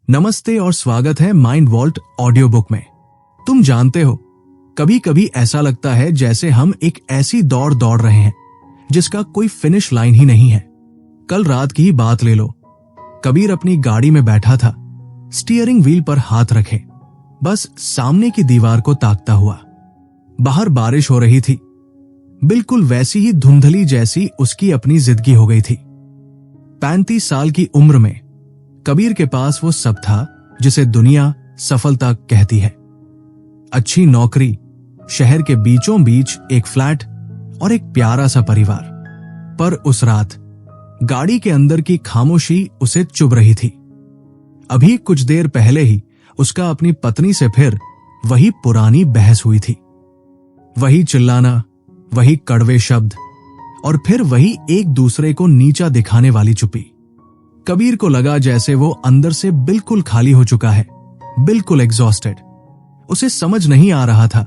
नमस्ते और स्वागत है माइंड वॉल्ट ऑडियो बुक में। तुम जानते हो, कभी कभी ऐसा लगता है जैसे हम एक ऐसी दौड़ दौड़ रहे हैं जिसका कोई फिनिश लाइन ही नहीं है। कल रात की ही बात ले लो। कबीर अपनी गाड़ी में बैठा था, स्टीयरिंग व्हील पर हाथ रखे, बस सामने की दीवार को ताकता हुआ। बाहर बारिश हो रही थी, बिल्कुल वैसी ही धुंधली जैसी उसकी अपनी जिंदगी हो गई थी। 35 साल की उम्र में कबीर के पास वो सब था जिसे दुनिया सफलता कहती है। अच्छी नौकरी, शहर के बीचों बीच एक फ्लैट और एक प्यारा सा परिवार। पर उस रात गाड़ी के अंदर की खामोशी उसे चुभ रही थी। अभी कुछ देर पहले ही उसका अपनी पत्नी से फिर वही पुरानी बहस हुई थी। वही चिल्लाना, वही कड़वे शब्द और फिर वही एक दूसरे को नीचा दिखाने वाली चुप्पी। कबीर को लगा जैसे वो अंदर से बिल्कुल खाली हो चुका है, बिल्कुल एग्जॉस्टेड। उसे समझ नहीं आ रहा था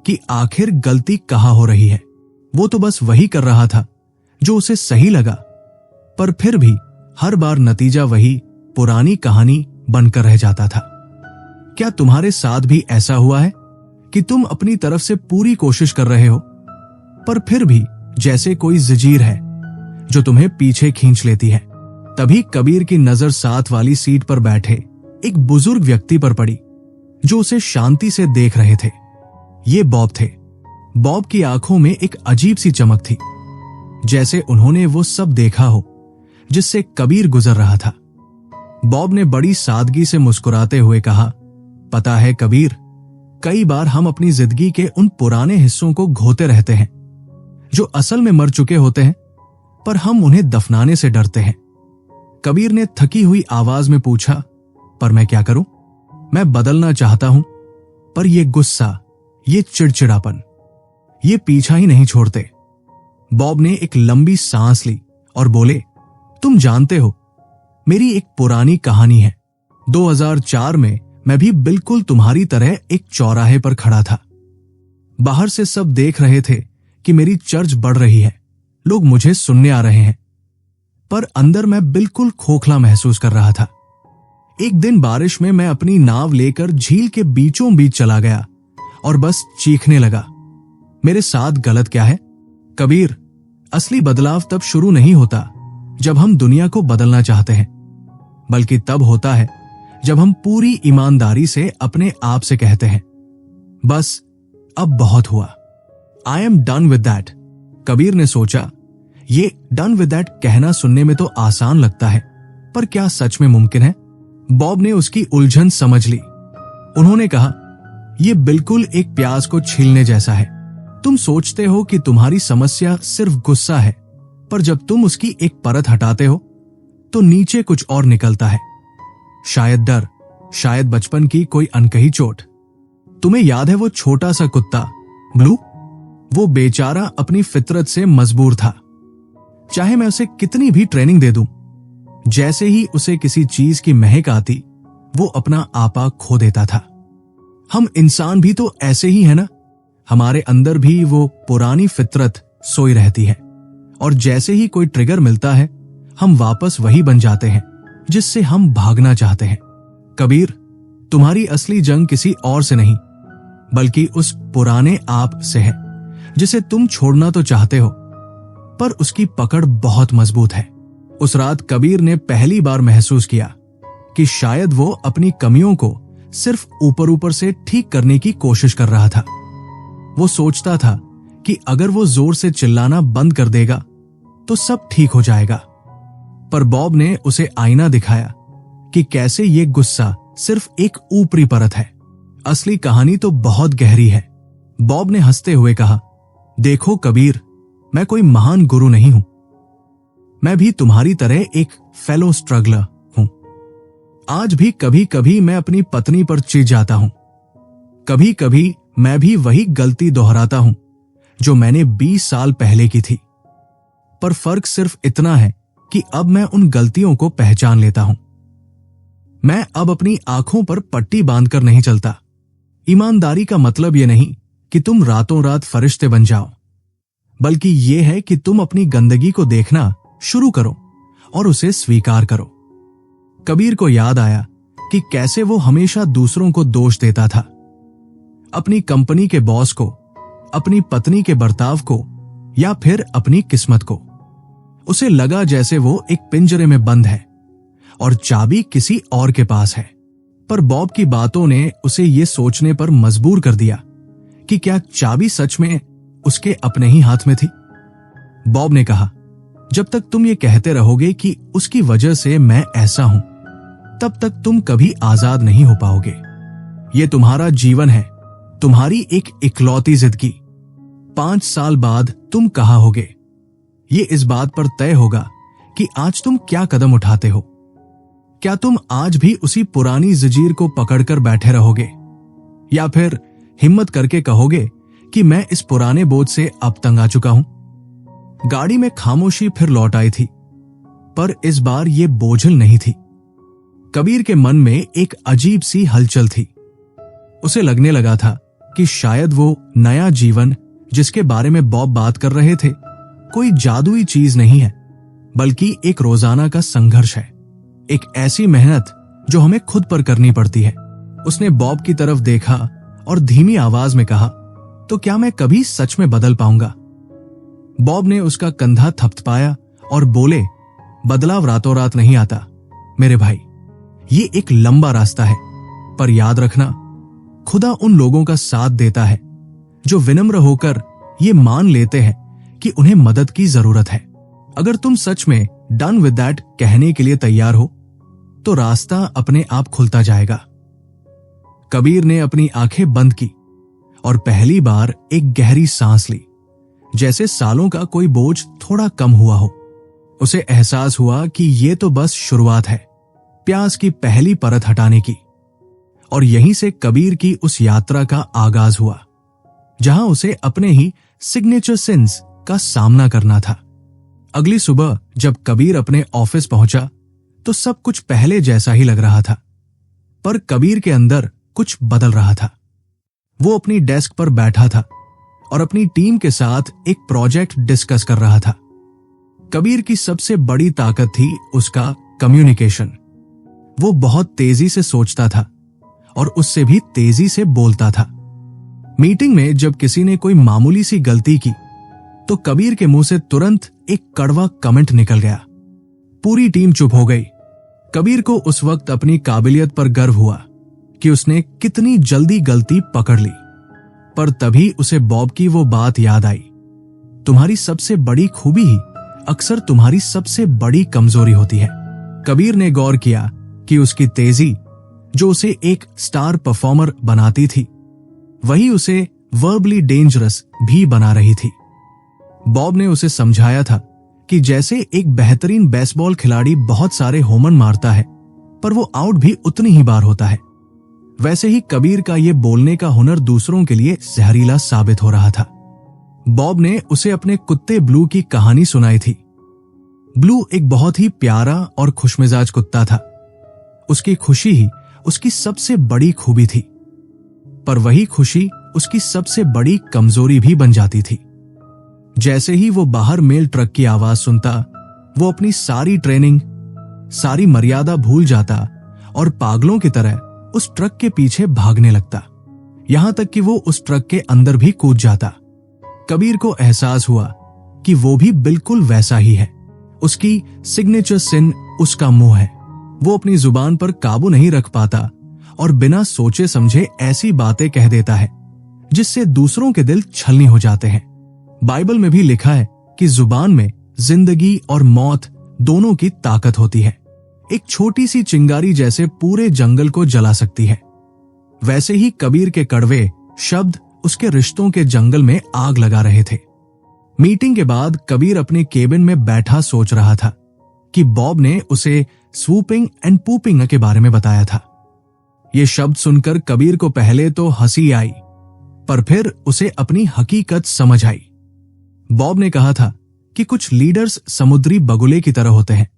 कि आखिर गलती कहाँ हो रही है। वो तो बस वही कर रहा था जो उसे सही लगा, पर फिर भी हर बार नतीजा वही पुरानी कहानी बनकर रह जाता था। क्या तुम्हारे साथ भी ऐसा हुआ है कि तुम अपनी तरफ से पूरी कोशिश कर रहे हो, पर फिर भी जैसे कोई जंजीर है जो तुम्हें पीछे खींच लेती है? तभी कबीर की नजर साथ वाली सीट पर बैठे एक बुजुर्ग व्यक्ति पर पड़ी जो उसे शांति से देख रहे थे। ये बॉब थे। बॉब की आंखों में एक अजीब सी चमक थी, जैसे उन्होंने वो सब देखा हो जिससे कबीर गुजर रहा था। बॉब ने बड़ी सादगी से मुस्कुराते हुए कहा, पता है कबीर, कई बार हम अपनी जिंदगी के उन पुराने हिस्सों को घोते रहते हैं जो असल में मर चुके होते हैं, पर हम उन्हें दफनाने से डरते हैं। कबीर ने थकी हुई आवाज में पूछा, पर मैं क्या करूं? मैं बदलना चाहता हूं, पर ये गुस्सा, ये चिड़चिड़ापन, ये पीछा ही नहीं छोड़ते। बॉब ने एक लंबी सांस ली और बोले, तुम जानते हो, मेरी एक पुरानी कहानी है। 2004 में मैं भी बिल्कुल तुम्हारी तरह एक चौराहे पर खड़ा था। बाहर से सब देख रहे थे कि मेरी चर्च बढ़ रही है, लोग मुझे सुनने आ रहे हैं, पर अंदर मैं बिल्कुल खोखला महसूस कर रहा था। एक दिन बारिश में मैं अपनी नाव लेकर झील के बीचों बीच चला गया और बस चीखने लगा, मेरे साथ गलत क्या है? कबीर, असली बदलाव तब शुरू नहीं होता जब हम दुनिया को बदलना चाहते हैं, बल्कि तब होता है जब हम पूरी ईमानदारी से अपने आप से कहते हैं, बस अब बहुत हुआ, I am done with that. Kabir ने सोचा, ये डन विद दैट कहना सुनने में तो आसान लगता है, पर क्या सच में मुमकिन है? बॉब ने उसकी उलझन समझ ली। उन्होंने कहा, यह बिल्कुल एक प्याज को छीलने जैसा है। तुम सोचते हो कि तुम्हारी समस्या सिर्फ गुस्सा है, पर जब तुम उसकी एक परत हटाते हो तो नीचे कुछ और निकलता है। शायद डर, शायद बचपन की कोई अनकही चोट। तुम्हें याद है वो छोटा सा कुत्ता ब्लू? वो बेचारा अपनी फितरत से मजबूर था। चाहे मैं उसे कितनी भी ट्रेनिंग दे दूं, जैसे ही उसे किसी चीज की महक आती, वो अपना आपा खो देता था। हम इंसान भी तो ऐसे ही है ना? हमारे अंदर भी वो पुरानी फितरत सोई रहती है, और जैसे ही कोई ट्रिगर मिलता है, हम वापस वही बन जाते हैं जिससे हम भागना चाहते हैं। कबीर, तुम्हारी असली जंग किसी और से नहीं, बल्कि उस पुराने आप से है जिसे तुम छोड़ना तो चाहते हो, पर उसकी पकड़ बहुत मजबूत है। उस रात कबीर ने पहली बार महसूस किया कि शायद वो अपनी कमियों को सिर्फ ऊपर ऊपर से ठीक करने की कोशिश कर रहा था। वो सोचता था कि अगर वो जोर से चिल्लाना बंद कर देगा तो सब ठीक हो जाएगा, पर बॉब ने उसे आईना दिखाया कि कैसे ये गुस्सा सिर्फ एक ऊपरी परत है, असली कहानी तो बहुत गहरी है। बॉब ने हंसते हुए कहा, देखो कबीर, मैं कोई महान गुरु नहीं हूं, मैं भी तुम्हारी तरह एक फेलो स्ट्रगलर हूं। आज भी कभी कभी मैं अपनी पत्नी पर चिढ़ जाता हूं, कभी कभी मैं भी वही गलती दोहराता हूं जो मैंने 20 साल पहले की थी, पर फर्क सिर्फ इतना है कि अब मैं उन गलतियों को पहचान लेता हूं। मैं अब अपनी आंखों पर पट्टी बांधकर नहीं चलता। ईमानदारी का मतलब यह नहीं कि तुम रातों रात फरिश्ते बन जाओ, बल्कि यह है कि तुम अपनी गंदगी को देखना शुरू करो और उसे स्वीकार करो। कबीर को याद आया कि कैसे वो हमेशा दूसरों को दोष देता था, अपनी कंपनी के बॉस को, अपनी पत्नी के बर्ताव को या फिर अपनी किस्मत को। उसे लगा जैसे वो एक पिंजरे में बंद है और चाबी किसी और के पास है। पर बॉब की बातों ने उसे ये सोचने पर मजबूर कर दिया कि क्या चाबी सच में उसके अपने ही हाथ में थी। बॉब ने कहा, जब तक तुम ये कहते रहोगे कि उसकी वजह से मैं ऐसा हूं, तब तक तुम कभी आजाद नहीं हो पाओगे। ये तुम्हारा जीवन है, तुम्हारी एक इकलौती जिंदगी। 5 साल बाद तुम कहाँ होगे, ये इस बात पर तय होगा कि आज तुम क्या कदम उठाते हो। क्या तुम आज भी उसी पुरानी जंजीर को पकड़कर बैठे रहोगे, या फिर हिम्मत करके कहोगे कि मैं इस पुराने बोझ से अब तंग आ चुका हूं। गाड़ी में खामोशी फिर लौट आई थी, पर इस बार यह बोझिल नहीं थी। कबीर के मन में एक अजीब सी हलचल थी। उसे लगने लगा था कि शायद वो नया जीवन जिसके बारे में बॉब बात कर रहे थे कोई जादुई चीज नहीं है, बल्कि एक रोजाना का संघर्ष है, एक ऐसी मेहनत जो हमें खुद पर करनी पड़ती है। उसने बॉब की तरफ देखा और धीमी आवाज में कहा, तो क्या मैं कभी सच में बदल पाऊंगा? बॉब ने उसका कंधा थपथपाया और बोले, बदलाव रातों रात नहीं आता मेरे भाई, ये एक लंबा रास्ता है। पर याद रखना, खुदा उन लोगों का साथ देता है जो विनम्र होकर ये मान लेते हैं कि उन्हें मदद की जरूरत है। अगर तुम सच में डन विद दैट कहने के लिए तैयार हो तो रास्ता अपने आप खुलता जाएगा। कबीर ने अपनी आंखें बंद की और पहली बार एक गहरी सांस ली, जैसे सालों का कोई बोझ थोड़ा कम हुआ हो। उसे एहसास हुआ कि ये तो बस शुरुआत है, प्यास की पहली परत हटाने की। और यहीं से कबीर की उस यात्रा का आगाज हुआ, जहां उसे अपने ही सिग्नेचर सिंस का सामना करना था। अगली सुबह जब कबीर अपने ऑफिस पहुंचा तो सब कुछ पहले जैसा ही लग रहा था, पर कबीर के अंदर कुछ बदल रहा था। वो अपनी डेस्क पर बैठा था और अपनी टीम के साथ एक प्रोजेक्ट डिस्कस कर रहा था। कबीर की सबसे बड़ी ताकत थी उसका कम्युनिकेशन। वो बहुत तेजी से सोचता था और उससे भी तेजी से बोलता था। मीटिंग में जब किसी ने कोई मामूली सी गलती की तो कबीर के मुंह से तुरंत एक कड़वा कमेंट निकल गया। पूरी टीम चुप हो गई। कबीर को उस वक्त अपनी काबिलियत पर गर्व हुआ कि उसने कितनी जल्दी गलती पकड़ ली। पर तभी उसे बॉब की वो बात याद आई, तुम्हारी सबसे बड़ी खूबी ही अक्सर तुम्हारी सबसे बड़ी कमजोरी होती है। कबीर ने गौर किया कि उसकी तेजी जो उसे एक स्टार परफॉर्मर बनाती थी, वही उसे वर्बली डेंजरस भी बना रही थी। बॉब ने उसे समझाया था कि जैसे एक बेहतरीन बेसबॉल खिलाड़ी बहुत सारे होमर मारता है पर वो आउट भी उतनी ही बार होता है, वैसे ही कबीर का ये बोलने का हुनर दूसरों के लिए जहरीला साबित हो रहा था। बॉब ने उसे अपने कुत्ते ब्लू की कहानी सुनाई थी। ब्लू एक बहुत ही प्यारा और खुशमिजाज कुत्ता था। उसकी खुशी ही उसकी सबसे बड़ी खूबी थी, पर वही खुशी उसकी सबसे बड़ी कमजोरी भी बन जाती थी। जैसे ही वो बाहर मेल ट्रक की आवाज सुनता, वो अपनी सारी ट्रेनिंग, सारी मर्यादा भूल जाता और पागलों की तरह उस ट्रक के पीछे भागने लगता, यहां तक कि वो उस ट्रक के अंदर भी कूद जाता। कबीर को एहसास हुआ कि वो भी बिल्कुल वैसा ही है। उसकी सिग्नेचर सिन उसका मुंह है। वो अपनी जुबान पर काबू नहीं रख पाता और बिना सोचे समझे ऐसी बातें कह देता है जिससे दूसरों के दिल छलनी हो जाते हैं। बाइबल में भी लिखा है कि जुबान में जिंदगी और मौत दोनों की ताकत होती है। एक छोटी सी चिंगारी जैसे पूरे जंगल को जला सकती है। वैसे ही कबीर के कड़वे शब्द उसके रिश्तों के जंगल में आग लगा रहे थे। मीटिंग के बाद कबीर अपने केबिन में बैठा सोच रहा था कि बॉब ने उसे स्वूपिंग एंड पूपिंग के बारे में बताया था। ये शब्द सुनकर कबीर को पहले तो हंसी आई, पर फिर उसे अपनी हकीकत समझ आई। बॉब ने कहा था कि कुछ लीडर्स समुद्री बगुले की तरह होते हैं।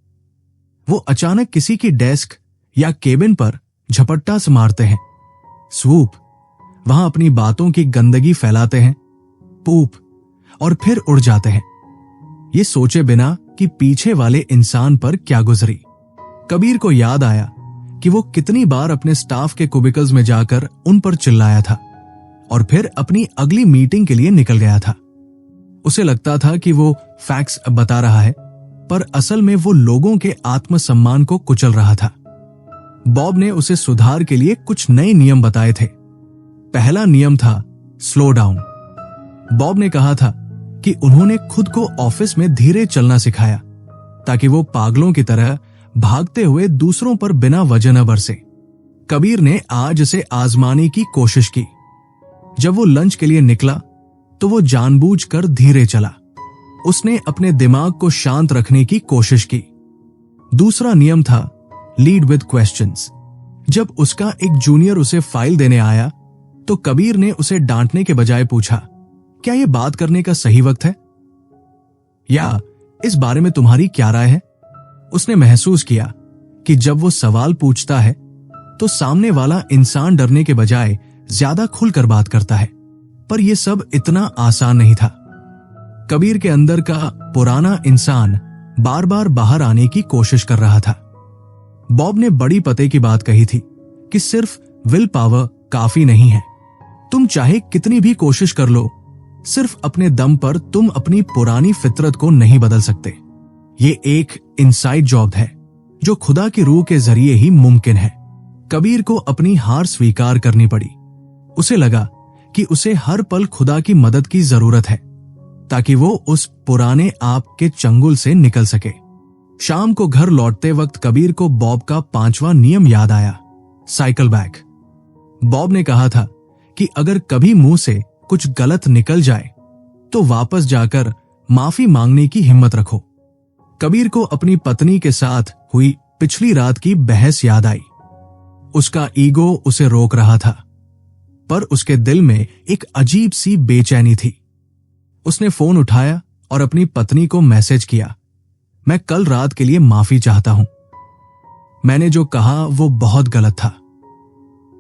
वो अचानक किसी की डेस्क या केबिन पर झपट्टा से मारते हैं, स्वूप, वहां अपनी बातों की गंदगी फैलाते हैं, पूप, और फिर उड़ जाते हैं, ये सोचे बिना कि पीछे वाले इंसान पर क्या गुजरी। कबीर को याद आया कि वो कितनी बार अपने स्टाफ के क्यूबिकल्स में जाकर उन पर चिल्लाया था और फिर अपनी अगली मीटिंग के लिए निकल गया था। उसे लगता था कि वो फैक्ट्स बता रहा है, पर असल में वो लोगों के आत्मसम्मान को कुचल रहा था। बॉब ने उसे सुधार के लिए कुछ नए नियम बताए थे। पहला नियम था स्लो डाउन। बॉब ने कहा था कि उन्होंने खुद को ऑफिस में धीरे चलना सिखाया ताकि वो पागलों की तरह भागते हुए दूसरों पर बिना वजह न बरसे। कबीर ने आज इसे आजमाने की कोशिश की। जब वो लंच के लिए निकला तो वो जानबूझकर धीरे चला। उसने अपने दिमाग को शांत रखने की कोशिश की। दूसरा नियम था लीड विद क्वेश्चंस। जब उसका एक जूनियर उसे फाइल देने आया तो कबीर ने उसे डांटने के बजाय पूछा, क्या यह बात करने का सही वक्त है? या इस बारे में तुम्हारी क्या राय है? उसने महसूस किया कि जब वो सवाल पूछता है तो सामने वाला इंसान डरने के बजाय ज्यादा खुलकर बात करता है, पर यह सब इतना आसान नहीं था। कबीर के अंदर का पुराना इंसान बार बार बाहर आने की कोशिश कर रहा था। बॉब ने बड़ी पते की बात कही थी कि सिर्फ विल पावर काफी नहीं है। तुम चाहे कितनी भी कोशिश कर लो, सिर्फ अपने दम पर तुम अपनी पुरानी फितरत को नहीं बदल सकते। ये एक इनसाइड जॉब है जो खुदा की रूह के जरिए ही मुमकिन है। कबीर को अपनी हार स्वीकार करनी पड़ी। उसे लगा कि उसे हर पल खुदा की मदद की जरूरत है ताकि वो उस पुराने आप के चंगुल से निकल सके। शाम को घर लौटते वक्त कबीर को बॉब का 5वां नियम याद आया, साइकिल बैक। बॉब ने कहा था कि अगर कभी मुंह से कुछ गलत निकल जाए तो वापस जाकर माफी मांगने की हिम्मत रखो। कबीर को अपनी पत्नी के साथ हुई पिछली रात की बहस याद आई। उसका ईगो उसे रोक रहा था, पर उसके दिल में एक अजीब सी बेचैनी थी। उसने फोन उठाया और अपनी पत्नी को मैसेज किया, मैं कल रात के लिए माफी चाहता हूं। मैंने जो कहा वो बहुत गलत था।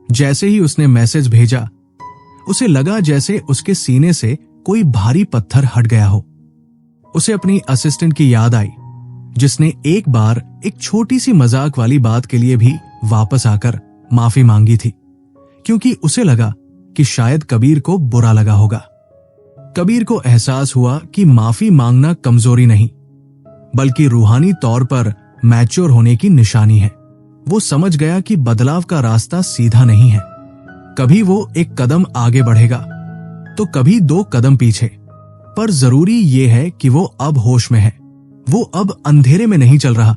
जैसे ही उसने मैसेज भेजा, उसे लगा जैसे उसके सीने से कोई भारी पत्थर हट गया हो। उसे अपनी असिस्टेंट की याद आई जिसने एक बार एक छोटी सी मजाक वाली बात के लिए भी वापस आकर माफी मांगी थी, क्योंकि उसे लगा कि शायद कबीर को बुरा लगा होगा। कबीर को एहसास हुआ कि माफी मांगना कमजोरी नहीं, बल्कि रूहानी तौर पर मैच्योर होने की निशानी है। वो समझ गया कि बदलाव का रास्ता सीधा नहीं है। कभी वो एक कदम आगे बढ़ेगा तो कभी 2 कदम पीछे, पर जरूरी ये है कि वो अब होश में है। वो अब अंधेरे में नहीं चल रहा।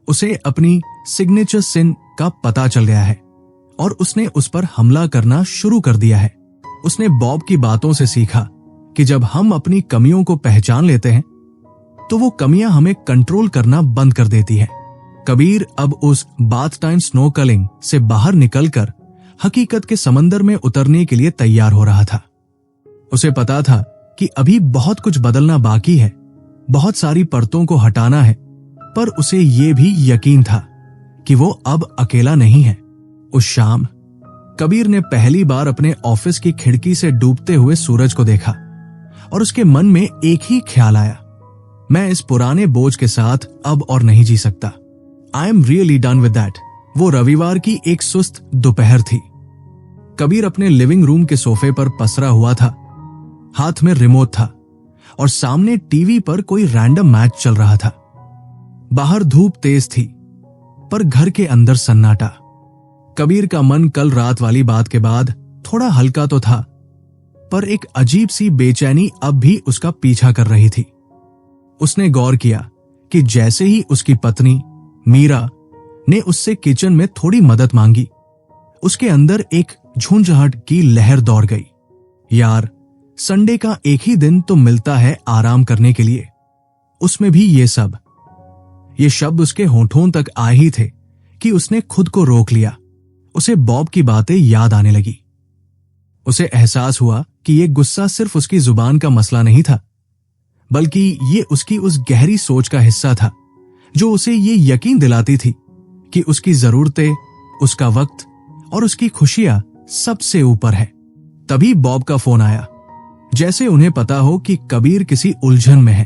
उसे अपनी सिग्नेचर सिन का पता चल गया है और उसने उस पर हमला करना शुरू कर दिया है। उसने बॉब की बातों से सीखा कि जब हम अपनी कमियों को पहचान लेते हैं तो वो कमियां हमें कंट्रोल करना बंद कर देती है। कबीर अब उस बाथ टाइम स्नोकलिंग से बाहर निकलकर हकीकत के समंदर में उतरने के लिए तैयार हो रहा था। उसे पता था कि अभी बहुत कुछ बदलना बाकी है, बहुत सारी परतों को हटाना है, पर उसे ये भी यकीन था कि वो अब अकेला नहीं है। उस शाम कबीर ने पहली बार अपने ऑफिस की खिड़की से डूबते हुए सूरज को देखा और उसके मन में एक ही ख्याल आया, मैं इस पुराने बोझ के साथ अब और नहीं जी सकता। I am really done with that. वो रविवार की एक सुस्त दोपहर थी। कबीर अपने लिविंग रूम के सोफे पर पसरा हुआ था। हाथ में रिमोट था और सामने टीवी पर कोई रैंडम मैच चल रहा था। बाहर धूप तेज थी, पर घर के अंदर सन्नाटा। कबीर का मन कल रात वाली बात के बाद थोड़ा हल्का तो था, पर एक अजीब सी बेचैनी अब भी उसका पीछा कर रही थी। उसने गौर किया कि जैसे ही उसकी पत्नी मीरा ने उससे किचन में थोड़ी मदद मांगी, उसके अंदर एक झुंझुनाहट की लहर दौड़ गई। यार, संडे का एक ही दिन तो मिलता है आराम करने के लिए, उसमें भी ये सब। ये शब्द उसके होठों तक आए ही थे कि उसने खुद को रोक लिया। उसे बॉब की बातें याद आने लगी। उसे एहसास हुआ कि ये गुस्सा सिर्फ उसकी जुबान का मसला नहीं था, बल्कि ये उसकी उस गहरी सोच का हिस्सा था जो उसे ये यकीन दिलाती थी कि उसकी जरूरतें, उसका वक्त और उसकी खुशियां सबसे ऊपर है। तभी बॉब का फोन आया, जैसे उन्हें पता हो कि कबीर किसी उलझन में है।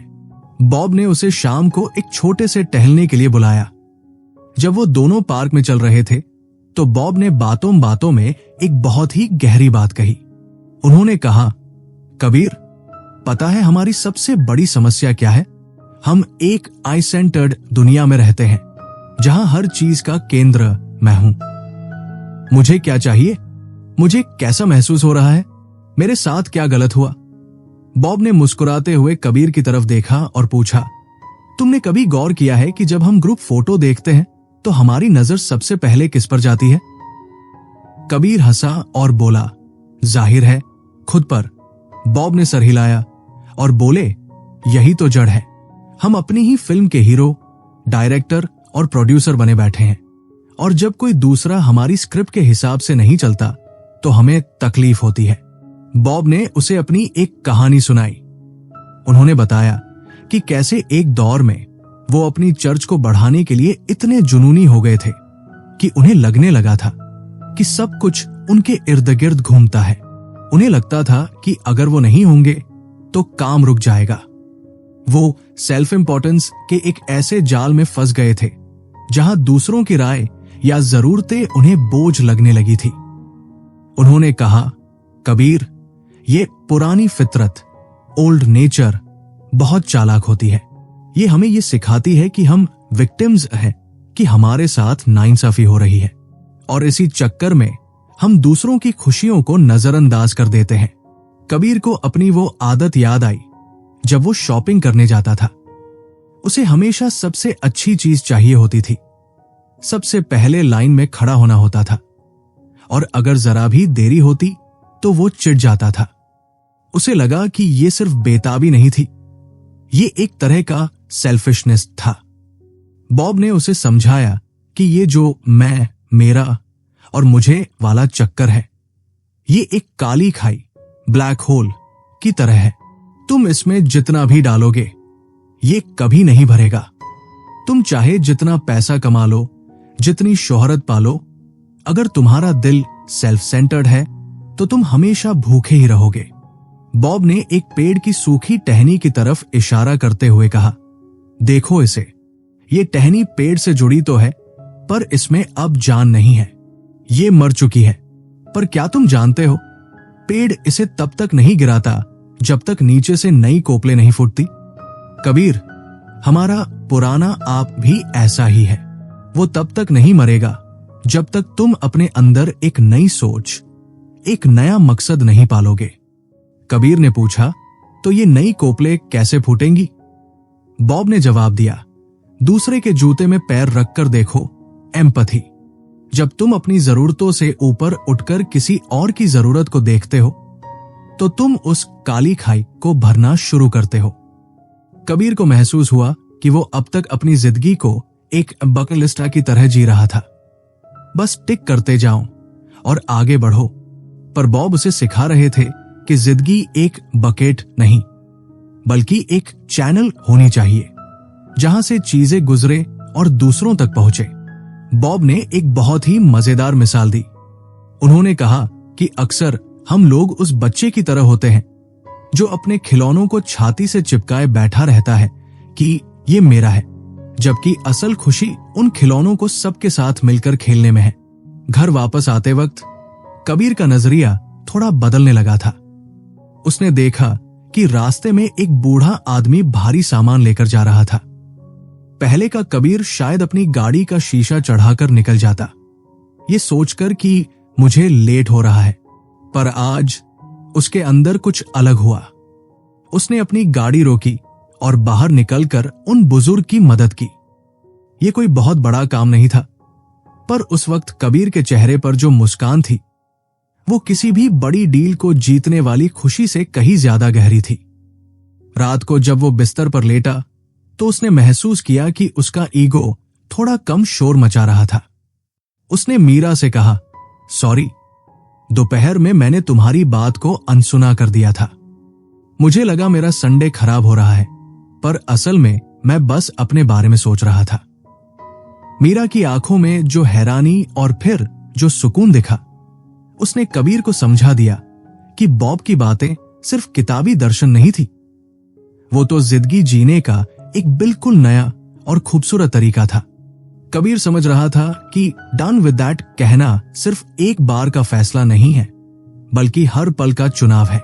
बॉब ने उसे शाम को एक छोटे से टहलने के लिए बुलाया। जब वो दोनों पार्क में चल रहे थे तो बॉब ने बातों बातों में एक बहुत ही गहरी बात कही। उन्होंने कहा, कबीर, पता है हमारी सबसे बड़ी समस्या क्या है? हम एक आई सेंटर्ड दुनिया में रहते हैं जहां हर चीज का केंद्र मैं हूं। मुझे क्या चाहिए? मुझे कैसा महसूस हो रहा है? मेरे साथ क्या गलत हुआ? बॉब ने मुस्कुराते हुए कबीर की तरफ देखा और पूछा, तुमने कभी गौर किया है कि जब हम ग्रुप फोटो देखते हैं तो हमारी नजर सबसे पहले किस पर जाती है? कबीर हंसा और बोला, जाहिर है खुद पर। बॉब ने सर हिलाया और बोले, यही तो जड़ है। हम अपनी ही फिल्म के हीरो, डायरेक्टर और प्रोड्यूसर बने बैठे हैं, और जब कोई दूसरा हमारी स्क्रिप्ट के हिसाब से नहीं चलता तो हमें तकलीफ होती है। बॉब ने उसे अपनी एक कहानी सुनाई। उन्होंने बताया कि कैसे एक दौर में वो अपनी चर्च को बढ़ाने के लिए इतने जुनूनी हो गए थे कि उन्हें लगने लगा था कि सब कुछ उनके इर्द गिर्द घूमता है। उन्हें लगता था कि अगर वो नहीं होंगे तो काम रुक जाएगा। वो सेल्फ इंपॉर्टेंस के एक ऐसे जाल में फंस गए थे जहां दूसरों की राय या जरूरतें उन्हें बोझ लगने लगी थी। उन्होंने कहा, कबीर, ये पुरानी फितरत, ओल्ड नेचर बहुत चालाक होती है। ये हमें ये सिखाती है कि हम विक्टिम्स हैं, कि हमारे साथ नाइंसाफी हो रही है, और इसी चक्कर में हम दूसरों की खुशियों को नजरअंदाज कर देते हैं। कबीर को अपनी वो आदत याद आई जब वो शॉपिंग करने जाता था। उसे हमेशा सबसे अच्छी चीज चाहिए होती थी, सबसे पहले लाइन में खड़ा होना होता था, और अगर जरा भी देरी होती तो वो चिढ़ जाता था। उसे लगा कि ये सिर्फ बेताबी नहीं थी, ये एक तरह का सेल्फिशनेस था। बॉब ने उसे समझाया कि ये जो मैं, मेरा और मुझे वाला चक्कर है, ये एक काली खाई, ब्लैक होल की तरह है। तुम इसमें जितना भी डालोगे ये कभी नहीं भरेगा। तुम चाहे जितना पैसा कमा लो, जितनी शोहरत पालो, अगर तुम्हारा दिल सेल्फ सेंटर्ड है तो तुम हमेशा भूखे ही रहोगे। बॉब ने एक पेड़ की सूखी टहनी की तरफ इशारा करते हुए कहा, देखो इसे, ये टहनी पेड़ से जुड़ी तो है पर इसमें अब जान नहीं है, ये मर चुकी है। पर क्या तुम जानते हो, पेड़ इसे तब तक नहीं गिराता जब तक नीचे से नई कोपलें नहीं फूटती। कबीर, हमारा पुराना आप भी ऐसा ही है। वो तब तक नहीं मरेगा जब तक तुम अपने अंदर एक नई सोच, एक नया मकसद नहीं पालोगे। कबीर ने पूछा, तो ये नई कोपलें कैसे फूटेंगी? बॉब ने जवाब दिया, दूसरे के जूते में पैर रखकर देखो, एम्पैथी। जब तुम अपनी जरूरतों से ऊपर उठकर किसी और की जरूरत को देखते हो तो तुम उस काली खाई को भरना शुरू करते हो। कबीर को महसूस हुआ कि वो अब तक अपनी जिंदगी को एक बकेट लिस्ट की तरह जी रहा था, बस टिक करते जाओ और आगे बढ़ो। पर बॉब उसे सिखा रहे थे कि जिंदगी एक बकेट नहीं बल्कि एक चैनल होनी चाहिए जहां से चीजें गुजरे और दूसरों तक पहुंचे। बॉब ने एक बहुत ही मजेदार मिसाल दी। उन्होंने कहा कि अक्सर हम लोग उस बच्चे की तरह होते हैं जो अपने खिलौनों को छाती से चिपकाए बैठा रहता है कि ये मेरा है, जबकि असल खुशी उन खिलौनों को सबके साथ मिलकर खेलने में है। घर वापस आते वक्त कबीर का नजरिया थोड़ा बदलने लगा था। उसने देखा कि रास्ते में एक बूढ़ा आदमी भारी सामान लेकर जा रहा था। पहले का कबीर शायद अपनी गाड़ी का शीशा चढ़ाकर निकल जाता, ये सोचकर कि मुझे लेट हो रहा है, पर आज उसके अंदर कुछ अलग हुआ। उसने अपनी गाड़ी रोकी और बाहर निकलकर उन बुजुर्ग की मदद की। ये कोई बहुत बड़ा काम नहीं था, पर उस वक्त कबीर के चेहरे पर जो मुस्कान थी वो किसी भी बड़ी डील को जीतने वाली खुशी से कहीं ज्यादा गहरी थी। रात को जब वो बिस्तर पर लेटा तो उसने महसूस किया कि उसका ईगो थोड़ा कम शोर मचा रहा था। उसने मीरा से कहा, सॉरी, दोपहर में मैंने तुम्हारी बात को अनसुना कर दिया था। मुझे लगा मेरा संडे खराब हो रहा है, पर असल में मैं बस अपने बारे में सोच रहा था। मीरा की आंखों में जो हैरानी और फिर जो सुकून दिखा, उसने कबीर को समझा दिया कि बॉब की बातें सिर्फ किताबी दर्शन नहीं थी, वो तो जिंदगी जीने का एक बिल्कुल नया और खूबसूरत तरीका था। कबीर समझ रहा था कि डन विद दैट कहना सिर्फ एक बार का फैसला नहीं है, बल्कि हर पल का चुनाव है।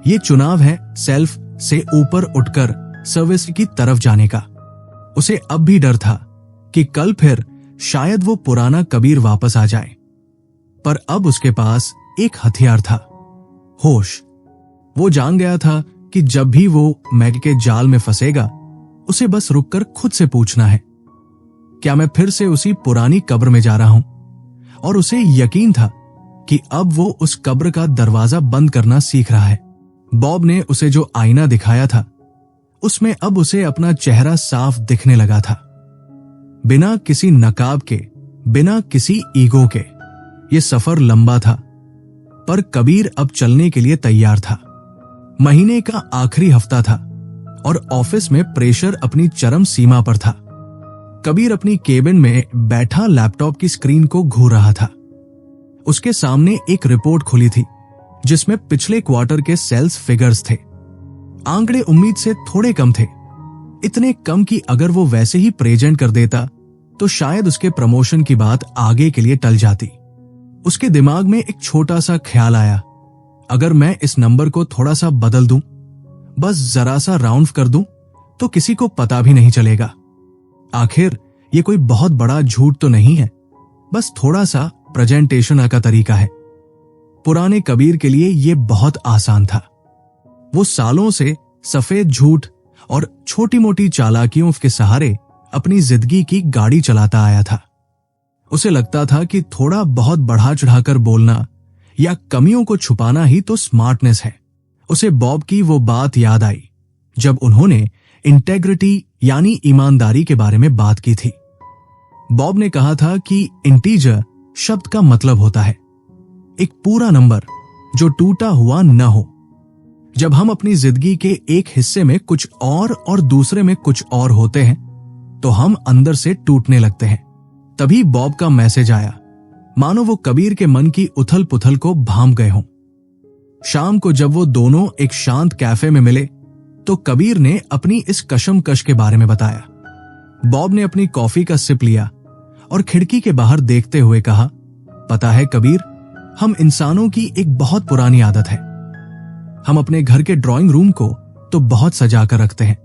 ये चुनाव है सेल्फ से ऊपर उठकर सर्विस की तरफ जाने का। उसे अब भी डर था कि कल फिर शायद वो पुराना कबीर वापस आ जाए, पर अब उसके पास एक हथियार था, होश। वो जान गया था कि जब भी वो मैग के जाल में फंसेगा, उसे बस रुककर खुद से पूछना है, क्या मैं फिर से उसी पुरानी कब्र में जा रहा हूं? और उसे यकीन था कि अब वो उस कब्र का दरवाजा बंद करना सीख रहा है। बॉब ने उसे जो आईना दिखाया था, उसमें अब उसे अपना चेहरा साफ दिखने लगा था, बिना किसी नकाब के, बिना किसी ईगो के। ये सफर लंबा था, पर कबीर अब चलने के लिए तैयार था। महीने का आखिरी हफ्ता था और ऑफिस में प्रेशर अपनी चरम सीमा पर था। कबीर अपनी केबिन में बैठा लैपटॉप की स्क्रीन को घूर रहा था। उसके सामने एक रिपोर्ट खुली थी जिसमें पिछले क्वार्टर के सेल्स फिगर्स थे। आंकड़े उम्मीद से थोड़े कम थे, इतने कम कि अगर वो वैसे ही प्रेजेंट कर देता तो शायद उसके प्रमोशन की बात आगे के लिए टल जाती। उसके दिमाग में एक छोटा सा ख्याल आया, अगर मैं इस नंबर को थोड़ा सा बदल दूं, बस जरा सा राउंड कर दूं, तो किसी को पता भी नहीं चलेगा। आखिर ये कोई बहुत बड़ा झूठ तो नहीं है, बस थोड़ा सा प्रेजेंटेशन का तरीका है। पुराने कबीर के लिए ये बहुत आसान था। वो सालों से सफेद झूठ और छोटी मोटी चालाकियों के सहारे अपनी जिंदगी की गाड़ी चलाता आया था। उसे लगता था कि थोड़ा बहुत बढ़ा चढ़ाकर बोलना या कमियों को छुपाना ही तो स्मार्टनेस है। उसे बॉब की वो बात याद आई जब उन्होंने इंटेग्रिटी यानी ईमानदारी के बारे में बात की थी। बॉब ने कहा था कि इंटीजर शब्द का मतलब होता है एक पूरा नंबर जो टूटा हुआ न हो। जब हम अपनी जिंदगी के एक हिस्से में कुछ और दूसरे में कुछ और होते हैं, तो हम अंदर से टूटने लगते हैं। तभी बॉब का मैसेज आया, मानो वो कबीर के मन की उथल पुथल को भांप गए हों। शाम को जब वो दोनों एक शांत कैफे में मिले, तो कबीर ने अपनी इस कशमकश के बारे में बताया। बॉब ने अपनी कॉफी का सिप लिया और खिड़की के बाहर देखते हुए कहा, पता है कबीर, हम इंसानों की एक बहुत पुरानी आदत है। हम अपने घर के ड्राइंग रूम को तो बहुत सजा कर रखते हैं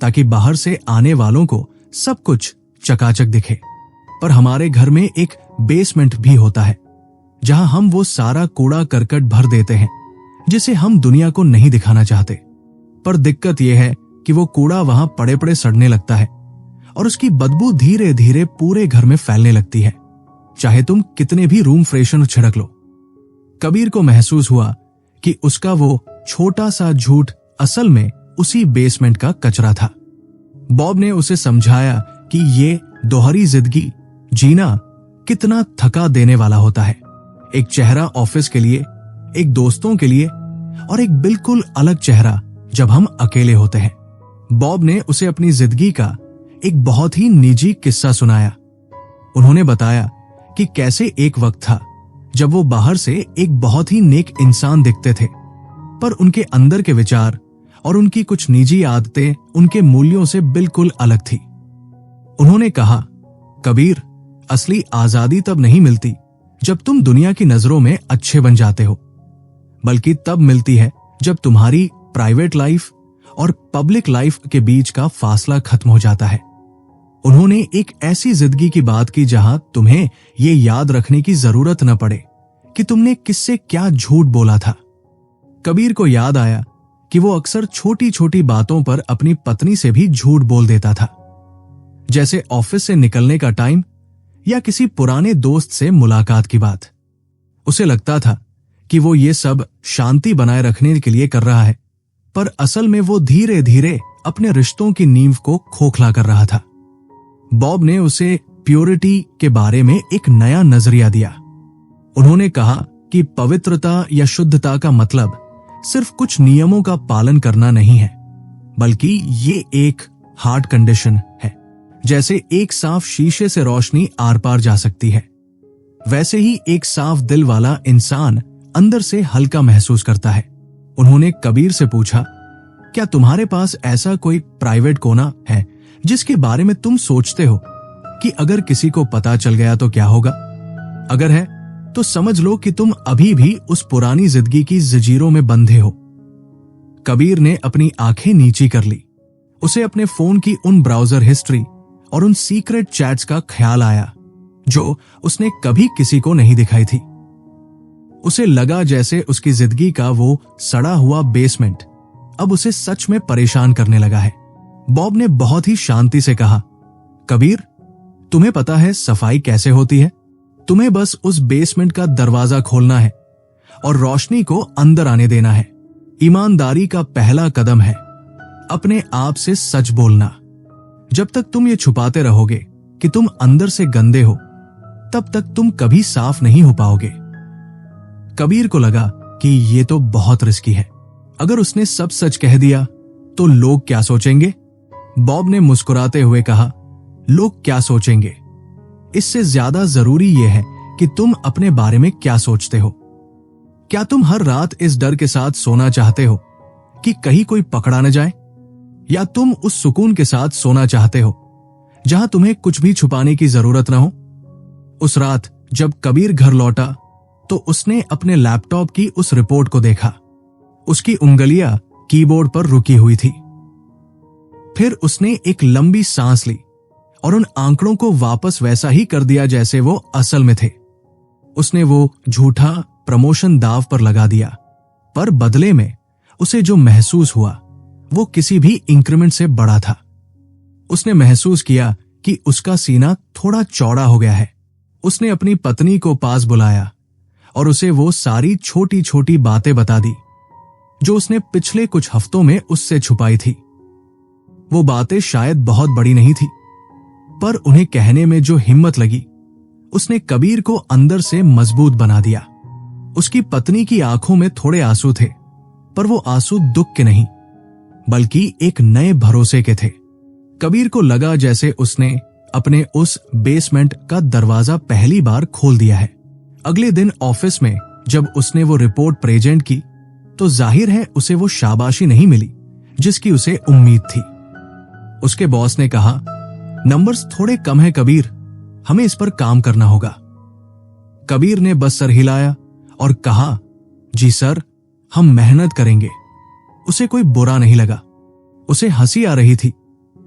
ताकि बाहर से आने वालों को सब कुछ चकाचक दिखे, पर हमारे घर में एक बेसमेंट भी होता है जहां हम वो सारा कूड़ा करकट भर देते हैं जिसे हम दुनिया को नहीं दिखाना चाहते। पर दिक्कत यह है कि वो कूड़ा वहां पड़े पड़े सड़ने लगता है और उसकी बदबू धीरे धीरे पूरे घर में फैलने लगती है, चाहे तुम कितने भी रूम फ्रेशनर छिड़क लो। कबीर को महसूस हुआ कि उसका वो छोटा सा झूठ असल में उसी बेसमेंट का कचरा था। बॉब ने उसे समझाया कि ये दोहरी जिंदगी जीना कितना थका देने वाला होता है। एक चेहरा ऑफिस के लिए, एक दोस्तों के लिए और एक बिल्कुल अलग चेहरा जब हम अकेले होते हैं। बॉब ने उसे अपनी जिंदगी का एक बहुत ही निजी किस्सा सुनाया। उन्होंने बताया कि कैसे एक वक्त था जब वो बाहर से एक बहुत ही नेक इंसान दिखते थे, पर उनके अंदर के विचार और उनकी कुछ निजी आदतें उनके मूल्यों से बिल्कुल अलग थी। उन्होंने कहा, कबीर, असली आजादी तब नहीं मिलती जब तुम दुनिया की नजरों में अच्छे बन जाते हो, बल्कि तब मिलती है जब तुम्हारी प्राइवेट लाइफ और पब्लिक लाइफ के बीच का फासला खत्म हो जाता है। उन्होंने एक ऐसी जिंदगी की बात की जहां तुम्हें ये याद रखने की जरूरत न पड़े कि तुमने किससे क्या झूठ बोला था। कबीर को याद आया कि वो अक्सर छोटी छोटी बातों पर अपनी पत्नी से भी झूठ बोल देता था, जैसे ऑफिस से निकलने का टाइम या किसी पुराने दोस्त से मुलाकात की बात। उसे लगता था कि वो ये सब शांति बनाए रखने के लिए कर रहा है, पर असल में वो धीरे धीरे अपने रिश्तों की नींव को खोखला कर रहा था। बॉब ने उसे प्योरिटी के बारे में एक नया नजरिया दिया। उन्होंने कहा कि पवित्रता या शुद्धता का मतलब सिर्फ कुछ नियमों का पालन करना नहीं है, बल्कि ये एक हार्ट कंडीशन है। जैसे एक साफ शीशे से रोशनी आर पार जा सकती है, वैसे ही एक साफ दिल वाला इंसान अंदर से हल्का महसूस करता है। उन्होंने कबीर से पूछा, क्या तुम्हारे पास ऐसा कोई प्राइवेट कोना है जिसके बारे में तुम सोचते हो कि अगर किसी को पता चल गया तो क्या होगा? अगर है तो समझ लो कि तुम अभी भी उस पुरानी जिंदगी की जंजीरों में बंधे हो। कबीर ने अपनी आंखें नीची कर ली। उसे अपने फोन की उन ब्राउजर हिस्ट्री और उन सीक्रेट चैट्स का ख्याल आया जो उसने कभी किसी को नहीं दिखाई थी। उसे लगा जैसे उसकी जिंदगी का वो सड़ा हुआ बेसमेंट अब उसे सच में परेशान करने लगा है। बॉब ने बहुत ही शांति से कहा, कबीर, तुम्हें पता है सफाई कैसे होती है? तुम्हें बस उस बेसमेंट का दरवाजा खोलना है और रोशनी को अंदर आने देना है। ईमानदारी का पहला कदम है अपने आप से सच बोलना। जब तक तुम ये छुपाते रहोगे कि तुम अंदर से गंदे हो, तब तक तुम कभी साफ नहीं हो पाओगे। कबीर को लगा कि ये तो बहुत रिस्की है। अगर उसने सब सच कह दिया तो लोग क्या सोचेंगे? बॉब ने मुस्कुराते हुए कहा, लोग क्या सोचेंगे? इससे ज्यादा जरूरी यह है कि तुम अपने बारे में क्या सोचते हो। क्या तुम हर रात इस डर के साथ सोना चाहते हो कि कहीं कोई पकड़ा न जाए? या तुम उस सुकून के साथ सोना चाहते हो जहां तुम्हें कुछ भी छुपाने की जरूरत न हो? उस रात जब कबीर घर लौटा तो उसने अपने लैपटॉप की उस रिपोर्ट को देखा। उसकी उंगलियां कीबोर्ड पर रुकी हुई थी। फिर उसने एक लंबी सांस ली और उन आंकड़ों को वापस वैसा ही कर दिया जैसे वो असल में थे। उसने वो झूठा प्रमोशन दाव पर लगा दिया, पर बदले में उसे जो महसूस हुआ वो किसी भी इंक्रीमेंट से बड़ा था। उसने महसूस किया कि उसका सीना थोड़ा चौड़ा हो गया है। उसने अपनी पत्नी को पास बुलाया और उसे वो सारी छोटी छोटी बातें बता दी जो उसने पिछले कुछ हफ्तों में उससे छुपाई थी। वो बातें शायद बहुत बड़ी नहीं थी, पर उन्हें कहने में जो हिम्मत लगी उसने कबीर को अंदर से मजबूत बना दिया। उसकी पत्नी की आंखों में थोड़े आंसू थे, पर वो आंसू दुख के नहीं बल्कि एक नए भरोसे के थे। कबीर को लगा जैसे उसने अपने उस बेसमेंट का दरवाजा पहली बार खोल दिया है। अगले दिन ऑफिस में जब उसने वो रिपोर्ट प्रेजेंट की तो जाहिर है उसे वो शाबाशी नहीं मिली जिसकी उसे उम्मीद थी। उसके बॉस ने कहा, नंबर्स थोड़े कम है कबीर, हमें इस पर काम करना होगा। कबीर ने बस सर हिलाया और कहा, जी सर, हम मेहनत करेंगे। उसे कोई बुरा नहीं लगा। उसे हंसी आ रही थी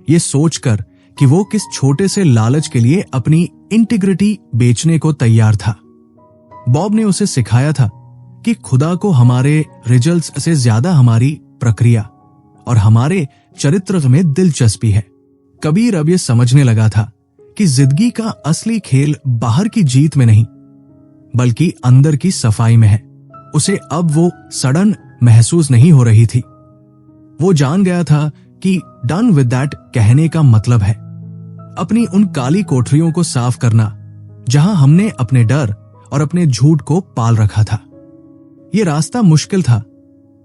ये सोचकर कि वो किस छोटे से लालच के लिए अपनी इंटीग्रिटी बेचने को तैयार था। बॉब ने उसे सिखाया था कि खुदा को हमारे रिजल्ट्स से ज्यादा हमारी प्रक्रिया और हमारे चरित्र में दिलचस्पी है। कबीर अब ये समझने लगा था कि जिंदगी का असली खेल बाहर की जीत में नहीं बल्कि अंदर की सफाई में है। उसे अब वो सड़न महसूस नहीं हो रही थी। वो जान गया था कि डन विद दैट कहने का मतलब है अपनी उन काली कोठरियों को साफ करना जहां हमने अपने डर और अपने झूठ को पाल रखा था। ये रास्ता मुश्किल था।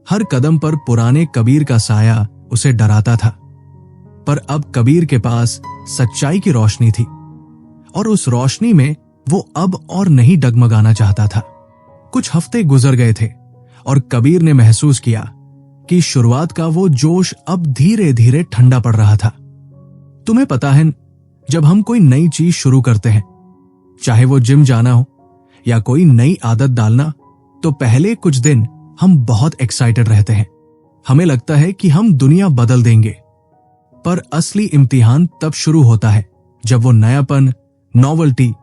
हर कदम पर पुराने कबीर का साया उसे डराता था, पर अब कबीर के पास सच्चाई की रोशनी थी और उस रोशनी में वो अब और नहीं डगमगाना चाहता था। कुछ हफ्ते गुजर गए थे और कबीर ने महसूस किया कि शुरुआत का वो जोश अब धीरे धीरे ठंडा पड़ रहा था। तुम्हें पता है, जब हम कोई नई चीज शुरू करते हैं, चाहे वो जिम जाना हो या कोई नई आदत डालना, तो पहले कुछ दिन हम बहुत एक्साइटेड रहते हैं। हमें लगता है कि हम दुनिया बदल देंगे, पर असली इम्तिहान तब शुरू होता है जब वो नयापन, नॉवेल्टी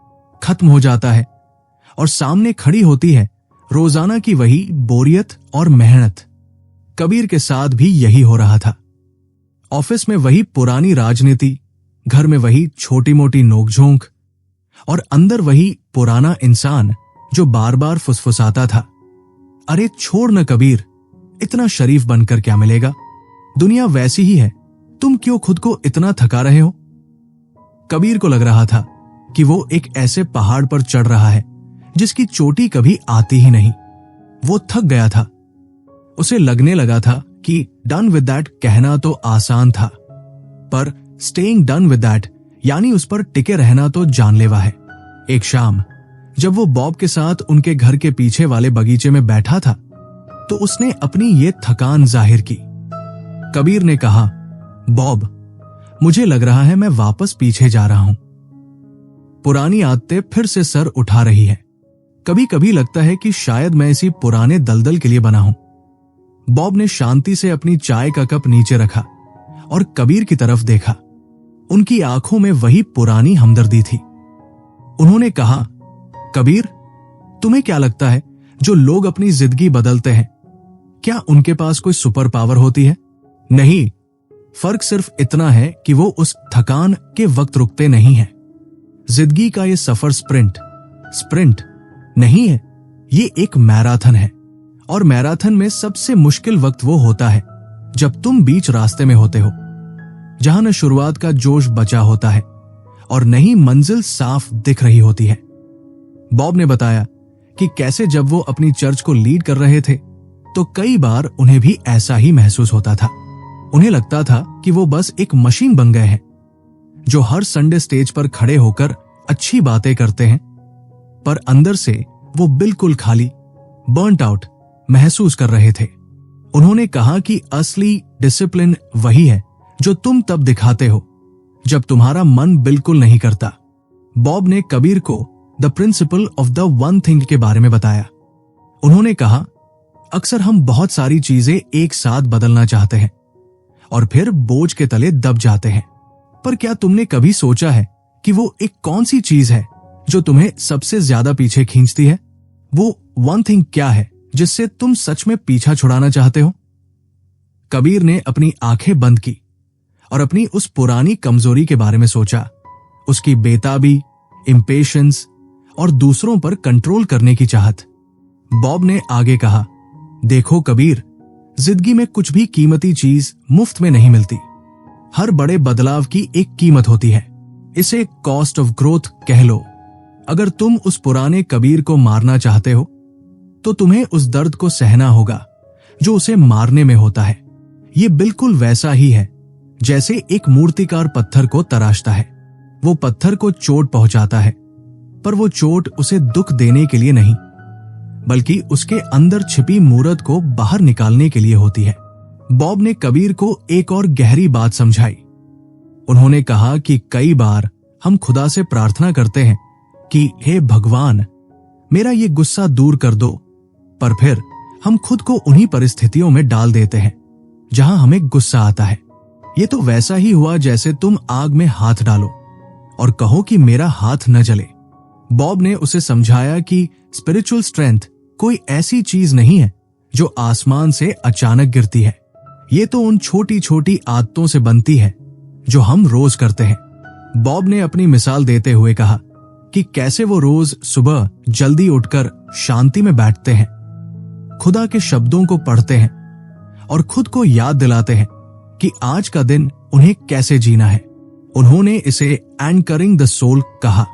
खत्म हो जाता है और सामने खड़ी होती है रोजाना की वही बोरियत और मेहनत। कबीर के साथ भी यही हो रहा था। ऑफिस में वही पुरानी राजनीति, घर में वही छोटी मोटी नोकझोंक और अंदर वही पुराना इंसान जो बार बार फुसफुसाता था, अरे छोड़ न कबीर, इतना शरीफ बनकर क्या मिलेगा? दुनिया वैसी ही है, तुम क्यों खुद को इतना थका रहे हो? कबीर को लग रहा था कि वो एक ऐसे पहाड़ पर चढ़ रहा है जिसकी चोटी कभी आती ही नहीं। वो थक गया था। उसे लगने लगा था कि डन विद दैट कहना तो आसान था, पर स्टेइंग डन विद दैट यानी उस पर टिके रहना तो जानलेवा है। एक शाम जब वो बॉब के साथ उनके घर के पीछे वाले बगीचे में बैठा था तो उसने अपनी ये थकान जाहिर की। कबीर ने कहा, बॉब, मुझे लग रहा है मैं वापस पीछे जा रहा हूं। पुरानी आदतें फिर से सर उठा रही है। कभी कभी लगता है कि शायद मैं इसी पुराने दलदल के लिए बना हूं। बॉब ने शांति से अपनी चाय का कप नीचे रखा और कबीर की तरफ देखा। उनकी आंखों में वही पुरानी हमदर्दी थी। उन्होंने कहा, कबीर, तुम्हें क्या लगता है जो लोग अपनी जिंदगी बदलते हैं, क्या उनके पास कोई सुपर पावर होती है? नहीं, फर्क सिर्फ इतना है कि वो उस थकान के वक्त रुकते नहीं हैं। जिंदगी का ये सफर स्प्रिंट नहीं है, ये एक मैराथन है। और मैराथन में सबसे मुश्किल वक्त वो होता है जब तुम बीच रास्ते में होते हो, जहां न शुरुआत का जोश बचा होता है और न ही मंजिल साफ दिख रही होती है। बॉब ने बताया कि कैसे जब वो अपनी चर्च को लीड कर रहे थे तो कई बार उन्हें भी ऐसा ही महसूस होता था। उन्हें लगता था कि वो बस एक मशीन बन गए हैं जो हर संडे स्टेज पर खड़े होकर अच्छी बातें करते हैं, पर अंदर से वो बिल्कुल खाली, बर्नट आउट महसूस कर रहे थे। उन्होंने कहा कि असली डिसिप्लिन वही है जो तुम तब दिखाते हो जब तुम्हारा मन बिल्कुल नहीं करता। बॉब ने कबीर को the principle of the one thing के बारे में बताया। उन्होंने कहा, अक्सर हम बहुत सारी चीजें एक साथ बदलना चाहते हैं और फिर बोझ के तले दब जाते हैं, पर क्या तुमने कभी सोचा है कि वो एक कौन सी चीज है जो तुम्हें सबसे ज्यादा पीछे खींचती है? वो वन थिंग क्या है जिससे तुम सच में पीछा छुड़ाना चाहते हो? कबीर ने अपनी आंखें बंद की और अपनी उस पुरानी कमजोरी के बारे में सोचा, उसकी बेताबी, इंपेशेंस और दूसरों पर कंट्रोल करने की चाहत। बॉब ने आगे कहा, देखो कबीर, जिंदगी में कुछ भी कीमती चीज मुफ्त में नहीं मिलती। हर बड़े बदलाव की एक कीमत होती है, इसे कॉस्ट ऑफ ग्रोथ कह लो। अगर तुम उस पुराने कबीर को मारना चाहते हो तो तुम्हें उस दर्द को सहना होगा जो उसे मारने में होता है। ये बिल्कुल वैसा ही है जैसे एक मूर्तिकार पत्थर को तराशता है। वो पत्थर को चोट पहुंचाता है, पर वो चोट उसे दुख देने के लिए नहीं, बल्कि उसके अंदर छिपी मूरत को बाहर निकालने के लिए होती है। बॉब ने कबीर को एक और गहरी बात समझाई। उन्होंने कहा कि कई बार हम खुदा से प्रार्थना करते हैं कि हे भगवान, मेरा ये गुस्सा दूर कर दो, पर फिर हम खुद को उन्हीं परिस्थितियों में डाल देते हैं जहां हमें गुस्सा आता है। ये तो वैसा ही हुआ जैसे तुम आग में हाथ डालो और कहो कि मेरा हाथ न जले। बॉब ने उसे समझाया कि स्पिरिचुअल स्ट्रेंथ कोई ऐसी चीज नहीं है जो आसमान से अचानक गिरती है। ये तो उन छोटी छोटी आदतों से बनती है जो हम रोज करते हैं। बॉब ने अपनी मिसाल देते हुए कहा कि कैसे वो रोज सुबह जल्दी उठकर शांति में बैठते हैं, खुदा के शब्दों को पढ़ते हैं और खुद को याद दिलाते हैं कि आज का दिन उन्हें कैसे जीना है। उन्होंने इसे एंकरिंग द सोल कहा।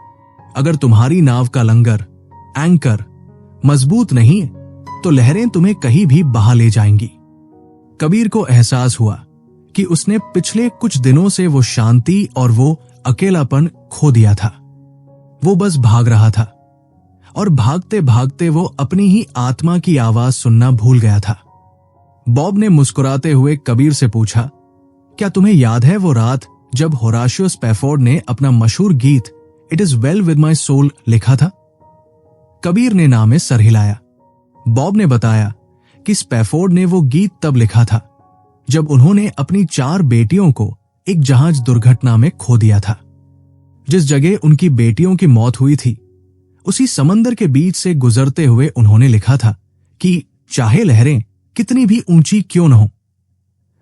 अगर तुम्हारी नाव का लंगर, एंकर, मजबूत नहीं तो लहरें तुम्हें कहीं भी बहा ले जाएंगी। कबीर को एहसास हुआ कि उसने पिछले कुछ दिनों से वो शांति और वो अकेलापन खो दिया था। वो बस भाग रहा था और भागते भागते वो अपनी ही आत्मा की आवाज सुनना भूल गया था। बॉब ने मुस्कुराते हुए कबीर से पूछा, क्या तुम्हें याद है वो रात जब होराशियो स्पैफोर्ड ने अपना मशहूर गीत it is well with my soul लिखा था? कबीर ने नाम में सर हिलाया। बॉब ने बताया कि स्पैफोर्ड ने वो गीत तब लिखा था जब उन्होंने अपनी 4 बेटियों को एक जहाज दुर्घटना में खो दिया था। जिस जगह उनकी बेटियों की मौत हुई थी, उसी समंदर के बीच से गुजरते हुए उन्होंने लिखा था कि चाहे लहरें कितनी भी ऊंची क्यों न हो,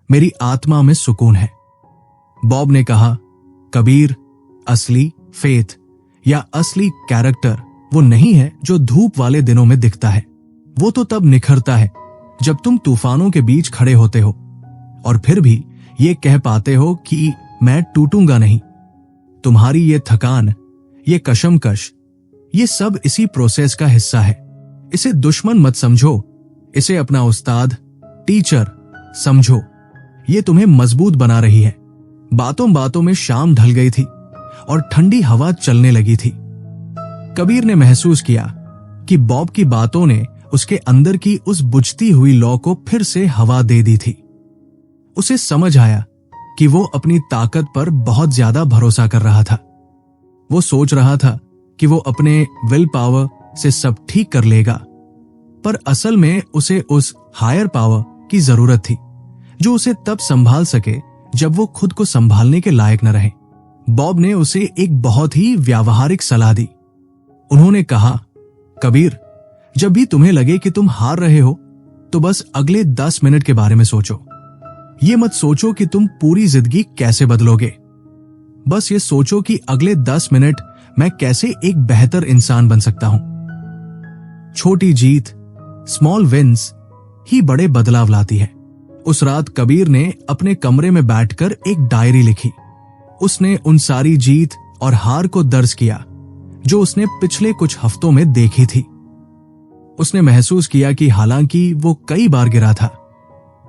मेरी आत्मा में सुकून है। बॉब ने कहा, कबीर, असली फेथ या असली कैरेक्टर वो नहीं है जो धूप वाले दिनों में दिखता है। वो तो तब निखरता है जब तुम तूफानों के बीच खड़े होते हो और फिर भी ये कह पाते हो कि मैं टूटूंगा नहीं। तुम्हारी ये थकान, ये कशमकश, ये सब इसी प्रोसेस का हिस्सा है। इसे दुश्मन मत समझो, इसे अपना उस्ताद, टीचर समझो। ये तुम्हें मजबूत बना रही है। बातों बातों में शाम ढल गई थी और ठंडी हवा चलने लगी थी। कबीर ने महसूस किया कि बॉब की बातों ने उसके अंदर की उस बुझती हुई लौ को फिर से हवा दे दी थी। उसे समझ आया कि वो अपनी ताकत पर बहुत ज्यादा भरोसा कर रहा था। वो सोच रहा था कि वो अपने विल पावर से सब ठीक कर लेगा, पर असल में उसे उस हायर पावर की जरूरत थी जो उसे तब संभाल सके जब वो खुद को संभालने के लायक न रहे। बॉब ने उसे एक बहुत ही व्यावहारिक सलाह दी। उन्होंने कहा, कबीर, जब भी तुम्हें लगे कि तुम हार रहे हो तो बस अगले 10 मिनट के बारे में सोचो। ये मत सोचो कि तुम पूरी जिंदगी कैसे बदलोगे। बस ये सोचो कि अगले 10 मिनट मैं कैसे एक बेहतर इंसान बन सकता हूं। छोटी जीत, स्मॉल विंस ही बड़े बदलाव लाती है। उस रात कबीर ने अपने कमरे में बैठकर एक डायरी लिखी। उसने उन सारी जीत और हार को दर्ज किया जो उसने पिछले कुछ हफ्तों में देखी थी। उसने महसूस किया कि हालांकि वो कई बार गिरा था,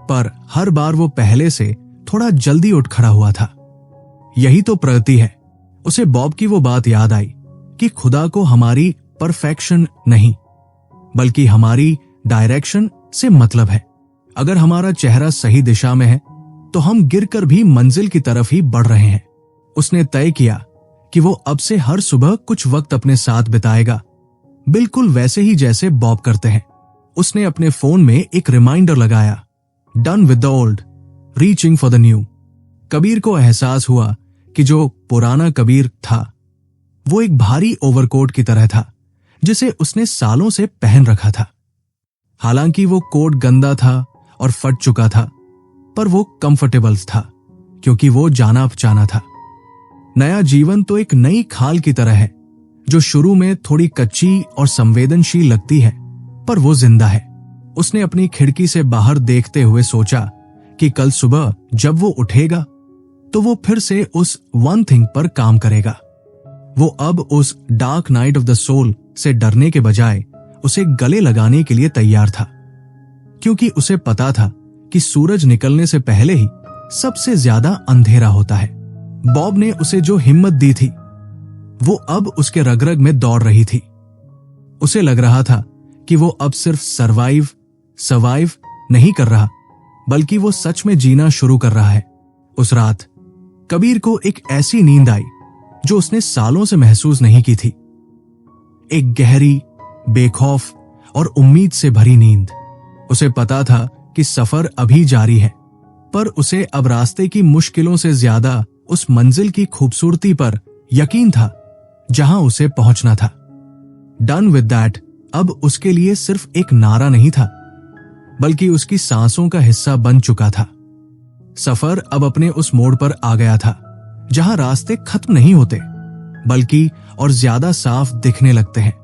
पर हर बार वो पहले से थोड़ा जल्दी उठ खड़ा हुआ था। यही तो प्रगति है। उसे बॉब की वो बात याद आई कि खुदा को हमारी परफेक्शन नहीं बल्कि हमारी डायरेक्शन से मतलब है। अगर हमारा चेहरा सही दिशा में है तो हम गिरकर भी मंजिल की तरफ ही बढ़ रहे हैं। उसने तय किया कि वो अब से हर सुबह कुछ वक्त अपने साथ बिताएगा, बिल्कुल वैसे ही जैसे बॉब करते हैं। उसने अपने फोन में एक रिमाइंडर लगाया, done with the old, reaching for the new. Kabir को एहसास हुआ कि जो पुराना कबीर था वो एक भारी ओवरकोट की तरह था जिसे उसने सालों से पहन रखा था। हालांकि वो कोट गंदा था और फट चुका था, पर वो कंफर्टेबल था क्योंकि वो जाना पहचाना था। नया जीवन तो एक नई खाल की तरह है जो शुरू में थोड़ी कच्ची और संवेदनशील लगती है, पर वो जिंदा है। उसने अपनी खिड़की से बाहर देखते हुए सोचा कि कल सुबह जब वो उठेगा तो वो फिर से उस वन थिंग पर काम करेगा। वो अब उस dark night of the soul से डरने के बजाय उसे गले लगाने के लिए तैयार था, क्योंकि उसे पता था कि सूरज निकलने से पहले ही सबसे ज्यादा अंधेरा होता है। बॉब ने उसे जो हिम्मत दी थी वो अब उसके रग-रग में दौड़ रही थी। उसे लग रहा था कि वो अब सिर्फ सर्वाइव नहीं कर रहा, बल्कि वो सच में जीना शुरू कर रहा है। उस रात कबीर को एक ऐसी नींद आई जो उसने सालों से महसूस नहीं की थी। एक गहरी, बेखौफ और उम्मीद से भरी नींद। उसे पता था कि सफर अभी जारी है, पर उसे अब रास्ते की मुश्किलों से ज्यादा उस मंजिल की खूबसूरती पर यकीन था जहां उसे पहुंचना था। डन विद दैट अब उसके लिए सिर्फ एक नारा नहीं था, बल्कि उसकी सांसों का हिस्सा बन चुका था। सफर अब अपने उस मोड़ पर आ गया था जहां रास्ते खत्म नहीं होते, बल्कि और ज्यादा साफ दिखने लगते हैं।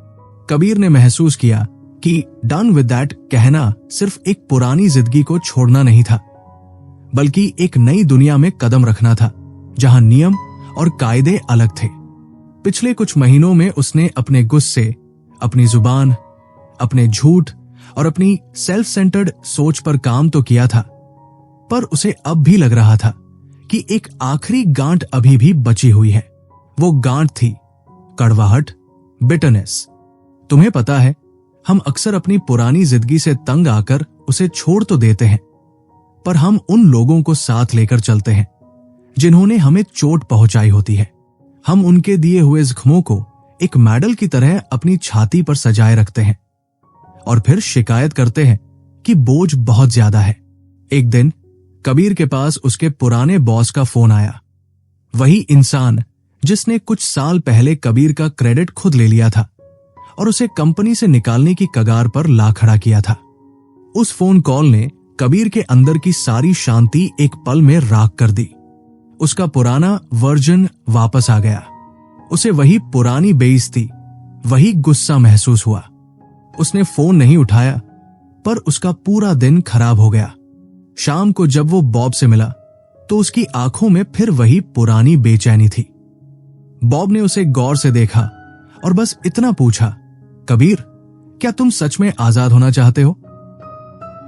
कबीर ने महसूस किया कि डन विद दैट कहना सिर्फ एक पुरानी जिंदगी को छोड़ना नहीं था, बल्कि एक नई दुनिया में कदम रखना था जहां नियम और कायदे अलग थे। पिछले कुछ महीनों में उसने अपने गुस्से, अपनी जुबान, अपने झूठ और अपनी सेल्फ सेंटर्ड सोच पर काम तो किया था, पर उसे अब भी लग रहा था कि एक आखिरी गांठ अभी भी बची हुई है। वो गांठ थी कड़वाहट, बिटरनेस। तुम्हें पता है, हम अक्सर अपनी पुरानी जिंदगी से तंग आकर उसे छोड़ तो देते हैं, पर हम उन लोगों को साथ लेकर चलते हैं जिन्होंने हमें चोट पहुंचाई होती है। हम उनके दिए हुए जख्मों को एक मेडल की तरह अपनी छाती पर सजाए रखते हैं और फिर शिकायत करते हैं कि बोझ बहुत ज्यादा है। एक दिन कबीर के पास उसके पुराने बॉस का फोन आया, वही इंसान जिसने कुछ साल पहले कबीर का क्रेडिट खुद ले लिया था और उसे कंपनी से निकालने की कगार पर ला खड़ा किया था। उस फोन कॉल ने कबीर के अंदर की सारी शांति एक पल में राख कर दी। उसका पुराना वर्जन वापस आ गया। उसे वही पुरानी बेइज्जती, वही गुस्सा महसूस हुआ। उसने फोन नहीं उठाया, पर उसका पूरा दिन खराब हो गया। शाम को जब वो बॉब से मिला तो उसकी आंखों में फिर वही पुरानी बेचैनी थी। बॉब ने उसे गौर से देखा और बस इतना पूछा, कबीर, क्या तुम सच में आजाद होना चाहते हो?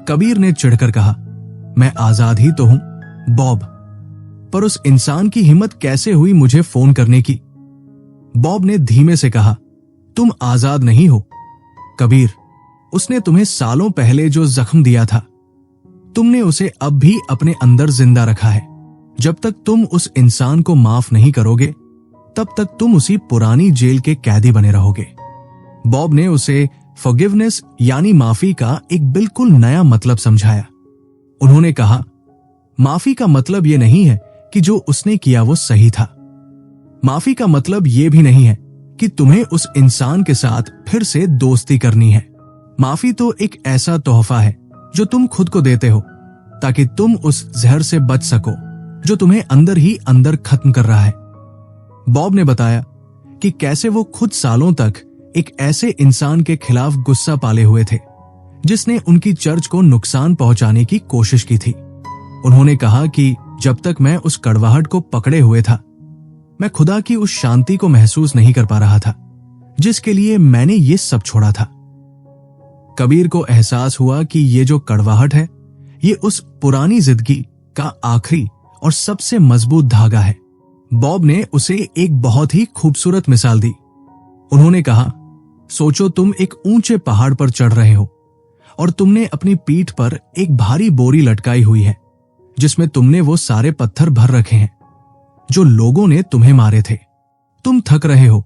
कबीर ने चिढ़कर कहा, मैं आजाद ही तो हूं बॉब, पर उस इंसान की हिम्मत कैसे हुई मुझे फोन करने की? बॉब ने धीमे से कहा, तुम आजाद नहीं हो कबीर। उसने तुम्हें सालों पहले जो जख्म दिया था, तुमने उसे अब भी अपने अंदर जिंदा रखा है। जब तक तुम उस इंसान को माफ नहीं करोगे, तब तक तुम उसी पुरानी जेल के कैदी बने रहोगे। बॉब ने उसे फॉरगिवनेस यानी माफी का एक बिल्कुल नया मतलब समझाया। उन्होंने कहा, माफी का मतलब यह नहीं है कि जो उसने किया वो सही था। माफी का मतलब यह भी नहीं है कि तुम्हें उस इंसान के साथ फिर से दोस्ती करनी है। माफी तो एक ऐसा तोहफा है जो तुम खुद को देते हो ताकि तुम उस जहर से बच सको जो तुम्हें अंदर ही अंदर खत्म कर रहा है। बॉब ने बताया कि कैसे वो खुद सालों तक एक ऐसे इंसान के खिलाफ गुस्सा पाले हुए थे जिसने उनकी चर्च को नुकसान पहुंचाने की कोशिश की थी। उन्होंने कहा कि जब तक मैं उस कड़वाहट को पकड़े हुए था, मैं खुदा की उस शांति को महसूस नहीं कर पा रहा था जिसके लिए मैंने ये सब छोड़ा था। कबीर को एहसास हुआ कि ये जो कड़वाहट है, ये उस पुरानी जिंदगी का आखिरी और सबसे मजबूत धागा है। बॉब ने उसे एक बहुत ही खूबसूरत मिसाल दी। उन्होंने कहा, सोचो तुम एक ऊंचे पहाड़ पर चढ़ रहे हो और तुमने अपनी पीठ पर एक भारी बोरी लटकाई हुई है जिसमें तुमने वो सारे पत्थर भर रखे हैं जो लोगों ने तुम्हें मारे थे। तुम थक रहे हो,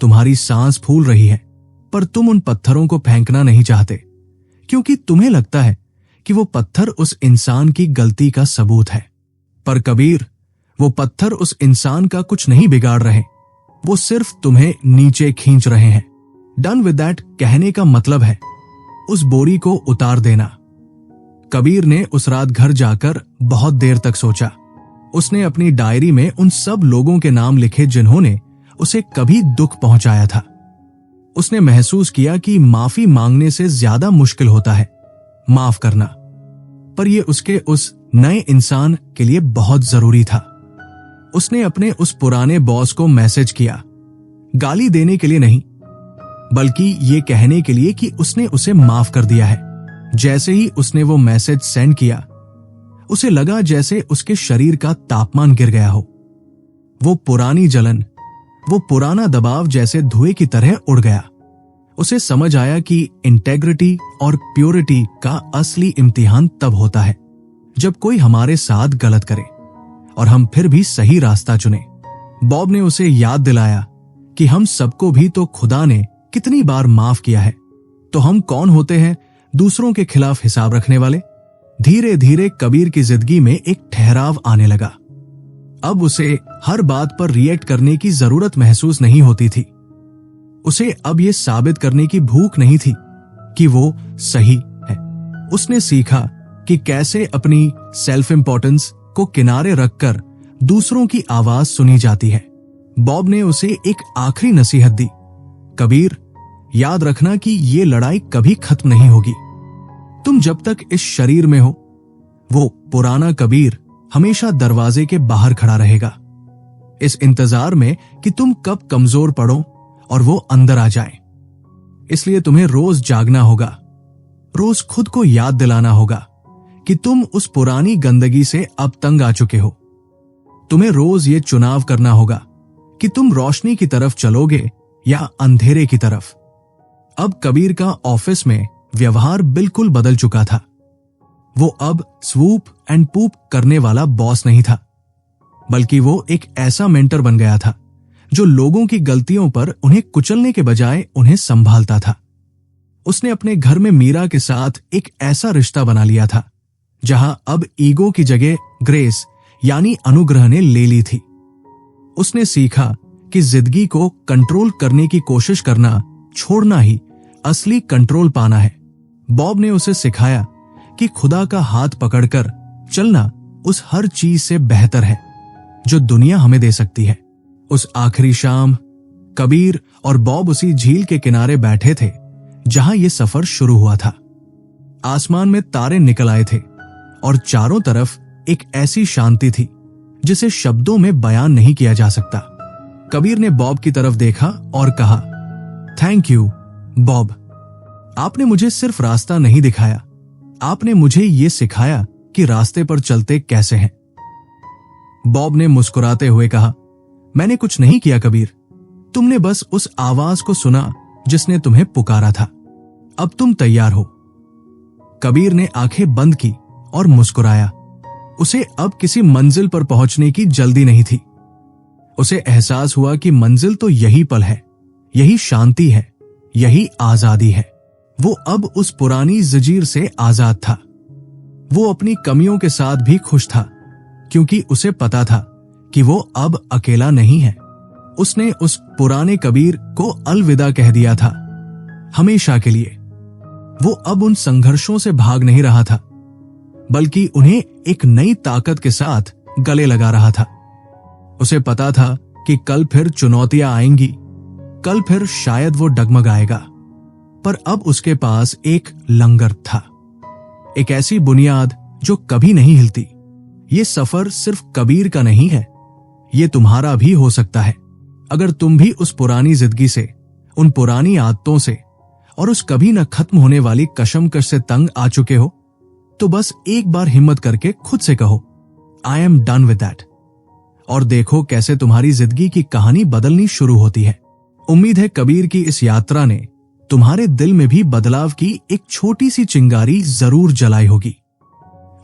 तुम्हारी सांस फूल रही है, पर तुम उन पत्थरों को फेंकना नहीं चाहते क्योंकि तुम्हें लगता है कि वो पत्थर उस इंसान की गलती का सबूत है। पर कबीर, वो पत्थर उस इंसान का कुछ नहीं बिगाड़ रहे, वो सिर्फ तुम्हें नीचे खींच रहे हैं। डन विद दैट कहने का मतलब है उस बोरी को उतार देना। कबीर ने उस रात घर जाकर बहुत देर तक सोचा। उसने अपनी डायरी में उन सब लोगों के नाम लिखे जिन्होंने उसे कभी दुख पहुंचाया था। उसने महसूस किया कि माफी मांगने से ज्यादा मुश्किल होता है माफ करना, पर यह उसके उस नए इंसान के लिए बहुत जरूरी था। उसने अपने उस पुराने बॉस को मैसेज किया, गाली देने के लिए नहीं, बल्कि ये कहने के लिए कि उसने उसे माफ कर दिया है। जैसे ही उसने वो मैसेज सेंड किया, उसे लगा जैसे उसके शरीर का तापमान गिर गया हो। वो पुरानी जलन, वो पुराना दबाव जैसे धुएं की तरह उड़ गया। उसे समझ आया कि इंटेग्रिटी और प्योरिटी का असली इम्तिहान तब होता है जब कोई हमारे साथ गलत करे और हम फिर भी सही रास्ता चुने। बॉब ने उसे याद दिलाया कि हम सबको भी तो खुदा ने कितनी बार माफ किया है, तो हम कौन होते हैं दूसरों के खिलाफ हिसाब रखने वाले। धीरे धीरे कबीर की जिंदगी में एक ठहराव आने लगा। अब उसे हर बात पर रिएक्ट करने की जरूरत महसूस नहीं होती थी। उसे अब यह साबित करने की भूख नहीं थी कि वो सही है। उसने सीखा कि कैसे अपनी सेल्फ इंपॉर्टेंस को किनारे रखकर दूसरों की आवाज सुनी जाती है। बॉब ने उसे एक आखिरी नसीहत दी, कबीर, याद रखना कि ये लड़ाई कभी खत्म नहीं होगी। तुम जब तक इस शरीर में हो, वो पुराना कबीर हमेशा दरवाजे के बाहर खड़ा रहेगा, इस इंतजार में कि तुम कब कमजोर पड़ो और वो अंदर आ जाए। इसलिए तुम्हें रोज जागना होगा, रोज खुद को याद दिलाना होगा कि तुम उस पुरानी गंदगी से अब तंग आ चुके हो। तुम्हें रोज ये चुनाव करना होगा कि तुम रोशनी की तरफ चलोगे या अंधेरे की तरफ। अब कबीर का ऑफिस में व्यवहार बिल्कुल बदल चुका था। वो अब स्वूप एंड पूप करने वाला बॉस नहीं था, बल्कि वो एक ऐसा मेंटर बन गया था जो लोगों की गलतियों पर उन्हें कुचलने के बजाय उन्हें संभालता था। उसने अपने घर में मीरा के साथ एक ऐसा रिश्ता बना लिया था जहां अब ईगो की जगह ग्रेस यानी अनुग्रह ने ले ली थी। उसने सीखा कि जिंदगी को कंट्रोल करने की कोशिश करना छोड़ना ही असली कंट्रोल पाना है। बॉब ने उसे सिखाया कि खुदा का हाथ पकड़कर चलना उस हर चीज से बेहतर है जो दुनिया हमें दे सकती है। उस आखिरी शाम कबीर और बॉब उसी झील के किनारे बैठे थे जहां यह सफर शुरू हुआ था। आसमान में तारे निकल आए थे और चारों तरफ एक ऐसी शांति थी जिसे शब्दों में बयान नहीं किया जा सकता। कबीर ने बॉब की तरफ देखा और कहा, थैंक यू बॉब, आपने मुझे सिर्फ रास्ता नहीं दिखाया, आपने मुझे ये सिखाया कि रास्ते पर चलते कैसे हैं। बॉब ने मुस्कुराते हुए कहा, मैंने कुछ नहीं किया कबीर, तुमने बस उस आवाज को सुना जिसने तुम्हें पुकारा था। अब तुम तैयार हो। कबीर ने आंखें बंद की और मुस्कुराया। उसे अब किसी मंजिल पर पहुंचने की जल्दी नहीं थी। उसे एहसास हुआ कि मंजिल तो यही पल है, यही शांति है, यही आजादी है। वो अब उस पुरानी जंजीर से आजाद था। वो अपनी कमियों के साथ भी खुश था, क्योंकि उसे पता था कि वो अब अकेला नहीं है। उसने उस पुराने कबीर को अलविदा कह दिया था, हमेशा के लिए। वो अब उन संघर्षों से भाग नहीं रहा था, बल्कि उन्हें एक नई ताकत के साथ गले लगा रहा था। उसे पता था कि कल फिर चुनौतियां आएंगी, कल फिर शायद वो डगमगाएगा, पर अब उसके पास एक लंगर था, एक ऐसी बुनियाद जो कभी नहीं हिलती। ये सफर सिर्फ कबीर का नहीं है, ये तुम्हारा भी हो सकता है। अगर तुम भी उस पुरानी जिंदगी से, उन पुरानी आदतों से और उस कभी न खत्म होने वाली कशमकश से तंग आ चुके हो, तो बस एक बार हिम्मत करके खुद से कहो, I am done with that, और देखो कैसे तुम्हारी जिंदगी की कहानी बदलनी शुरू होती है। उम्मीद है कबीर की इस यात्रा ने तुम्हारे दिल में भी बदलाव की एक छोटी सी चिंगारी जरूर जलाई होगी।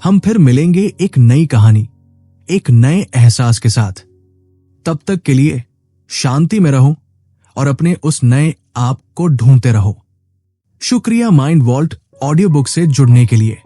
हम फिर मिलेंगे एक नई कहानी, एक नए एहसास के साथ। तब तक के लिए शांति में रहो और अपने उस नए आप को ढूंढते रहो। शुक्रिया माइंड वॉल्ट ऑडियो बुक से जुड़ने के लिए।